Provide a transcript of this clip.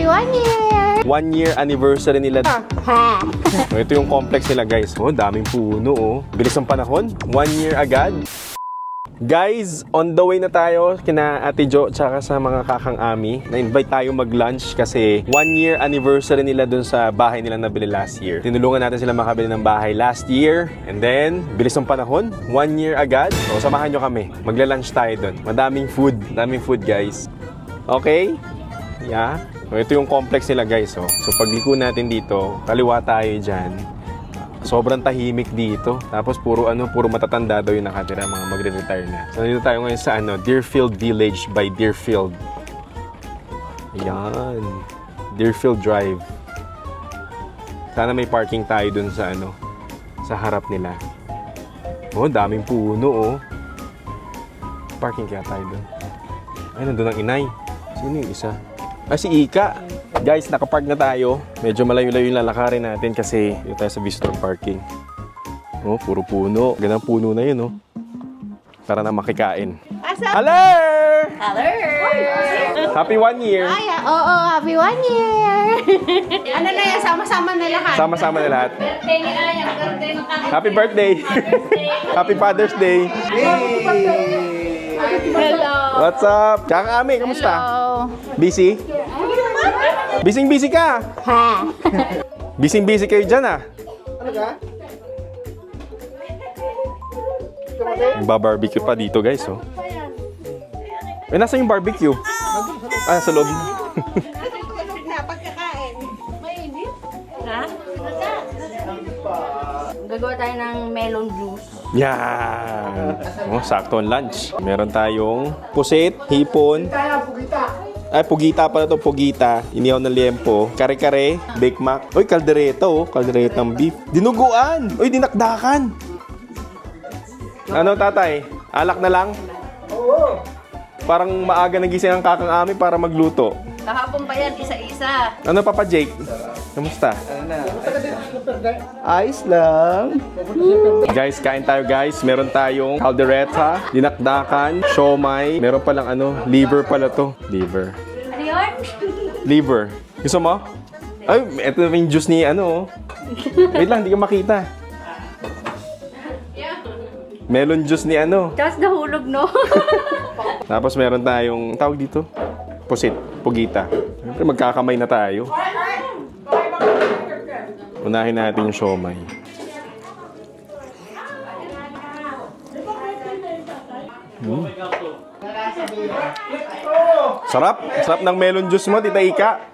Happy 1 year! 1 year anniversary nila. Ito yung complex nila, guys. Oh, daming puno, oh. Bilis ang panahon. 1 year agad. Guys, on the way na tayo kina Ate Jo tsaka sa mga kakang Ami. Na-invite tayo mag-lunch kasi 1 year anniversary nila dun sa bahay nila nabili last year. Tinulungan natin sila makabili ng bahay last year. And then, bilis ng panahon. 1 year agad. So, samahan nyo kami. Magla-lunch tayo dun. Madaming food. Daming food, guys. Okay? Yeah. So, ito yung complex nila, guys. Oh. So, pagliko natin dito, kaliwa tayo dyan. Sobrang tahimik dito. Tapos puro matatanda daw yung nakatira, mga magre-retire na. So dito tayo ngayon sa Deerfield Village by Deerfield. Ayan. Deerfield Drive. Sana may parking tayo dun sa sa harap nila. Oh, daming puno, oh. Parking kaya tayo dun. Ay, nandun ang inay. Sino yung isa? Ah, si Ika. Guys, nakapark na tayo. Medyo malayo-layo yung lalakarin natin kasi dito tayo sa visitor parking. Oh, puro puno. Gandang puno na yun, oh. Tara na makikain. Hello! Hello! Happy 1 year! Ay, oo, happy 1 year! Ano na yan? Sama-sama na lahat. Sama-sama na lahat. Birthday ni Ayang, birthday ng kapatid. Happy birthday! Happy Father's Day! Hello! What's up? Kakang Ami, kamusta? Hello! Busy? Busy ka! Ha! Busy kayo dyan, ah. Ano ka? Barbecue pa dito, guys, oh. Eh, nasa yung barbecue? Ah, sa loob. Ha? Gagawa tayo ng melon juice. Yan! Oh, sakto ang lunch. Meron tayong pusit, hipon. Ay, pugita pala to, pugita. Inihaw na liempo. Kare-kare, Bake Mac. Uy, kaldereta, oh. Kalderetang beef. Dinuguan! Uy, dinakdakan! Ano, tatay? Alak na lang? Oo. Parang maaga nagising ang kakang Ami para magluto. Kahapon pa yan, isa-isa. Ano, Papa Jake? Kamusta? Ayos lang. Guys, kain tayo, guys. Meron tayong kaldereta, dinakdakan, siomay. Meron palang liver pala to. Liver. Ano yun? Liver. Gusto mo? Ay, ito na yung juice ni Wait lang, hindi ka makita. Melon juice ni Tapos nahulog, no? Tapos meron tayong, tawag dito, pusit, pugita. Siyempre magkakamay na tayo. Unahin natin yung siomay. Sarap! Sarap ng melon juice mo, Tita Ika.